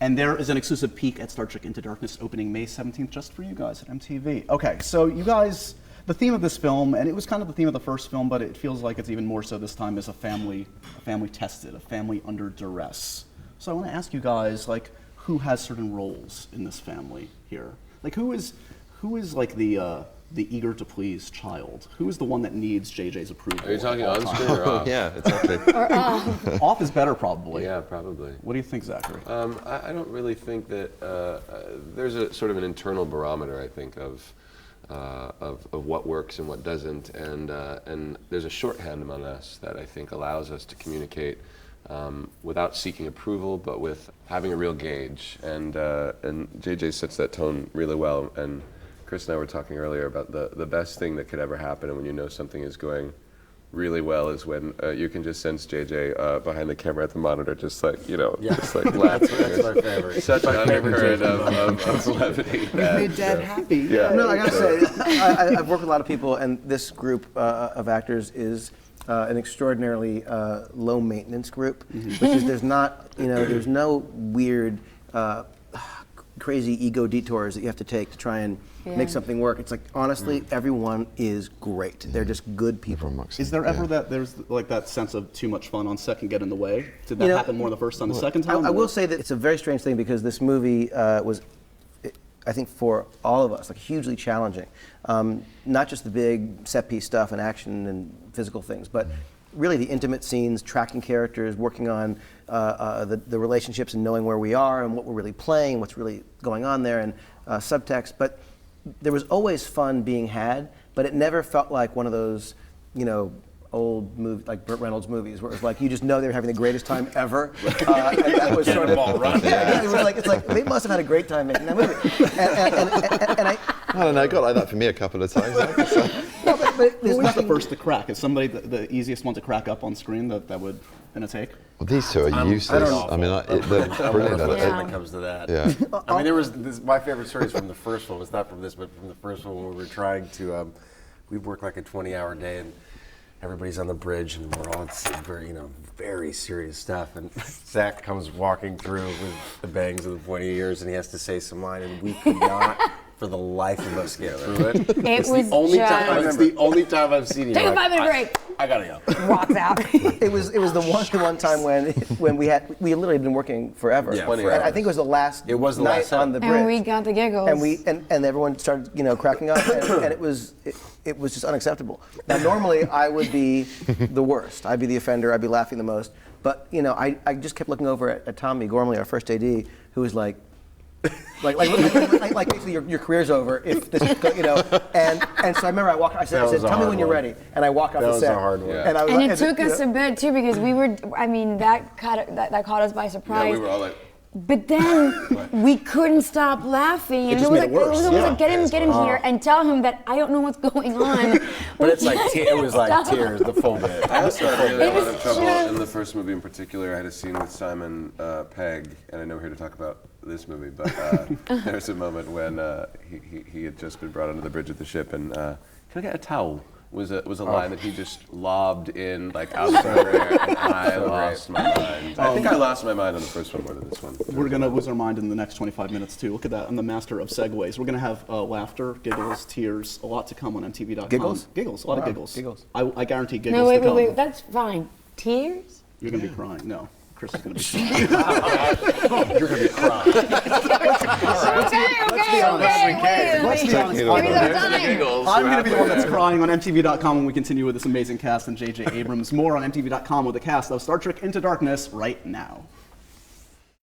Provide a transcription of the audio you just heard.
And there is an exclusive peek at Star Trek Into Darkness opening May 17th just for you guys at MTV. Okay, so you guys, the theme of this film, and it was kind of the theme of the first film, but it feels like it's even more so this time, is a family tested, a family under duress. So I want to ask you guys, like, who has certain roles in this family here? Like, who is like the eager to please child? Who is the one that needs JJ's approval? Are you talking on screen or off? Yeah, it's actually. Or off. Off is better, probably. Yeah, probably. What do you think, Zachary? I don't really think that there's a sort of an internal barometer, I think, of what works and what doesn't, and there's a shorthand among us that I think allows us to communicate without seeking approval, but with having a real gauge. And JJ sets that tone really well. And Chris and I were talking earlier about the best thing that could ever happen, and when you know something is going really well, is when you can just sense JJ behind the camera at the monitor, just like, just like laughing. That's my favorite. Such an undercurrent of levity. You made Dad happy. Yeah. No, I gotta say, I've worked with a lot of people, and this group of actors is an extraordinarily low maintenance group, which is there's no weird, crazy ego detours that you have to take to try and make something work. It's like, honestly, everyone is great. They're just good people. Is there ever there's like that sense of too much fun on set can get in the way? Did that happen more the first time? The second time? I will say that it's a very strange thing, because this movie was, I think, for all of us, like, hugely challenging. Not just the big set piece stuff and action and physical things, but really the intimate scenes, tracking characters, working on the relationships and knowing where we are and what we're really playing, what's really going on there, and subtext. But there was always fun being had, but it never felt like one of those, old movie, like Burt Reynolds movies, where it was like you just know they were having the greatest time ever. And that was sort of it's like they must have had a great time making that movie. And I don't know, it got like that for me a couple of times. No, but there's Who's the nothing. first to crack? Is somebody the easiest one to crack up on screen that would in a take? Well, these two are useless. I mean, they're brilliant at it. When it comes to that. Yeah. I mean, there was my favorite story is from the first one. It's not from this, but from the first one when we were trying to. We worked like a 20-hour day, and everybody's on the bridge, and we're all very, very serious stuff. And Zach comes walking through with the bangs of the pointy ears, and he has to say some line, and we could not, for the life of us, get through it. It's the only time I've seen him. Take a 5-minute break. I gotta go. Walks out. It was the one time when we had literally been working forever. Yeah, and I think it was the last night on the bridge. And we got the giggles. And everyone started cracking up, and it was just unacceptable. Now normally I would be the worst. I'd be the offender. I'd be laughing the most. But I just kept looking over at Tommy Gormley, our first AD, who was like basically your career's over if this, and so I remember I said, tell me when you're ready, and I walked off the set. That was a hard one. Yeah. And it took us a bit too, because we were, that caught us by surprise. Yeah, we were all like. But then we couldn't stop laughing, and just made it worse. It was like, get him here and tell him that I don't know what's going on. But it was like tears the full bit. I also had really a lot of trouble just- in the first movie in particular. I had a scene with Simon Pegg, and I know we're here to talk about this movie, but there's a moment when he had just been brought onto the bridge of the ship, and can I get a towel? Was a line that he just lobbed in like out of nowhere, and I lost my mind. I think I lost my mind on the first one more than this one. We're gonna lose our mind in the next 25 minutes too. Look at that! I'm the master of segues. We're gonna have laughter, giggles, tears, a lot to come on MTV.com. Giggles? Giggles, a lot of giggles. Giggles. I guarantee giggles. No, to come. wait, that's fine. Tears? You're gonna be crying. No, Chris is gonna be crying. You're gonna be crying. Okay. Let's be honest. Give me some time. I'm going to be the one that's crying on MTV.com when we continue with this amazing cast and J.J. Abrams. More on MTV.com with the cast of Star Trek Into Darkness right now.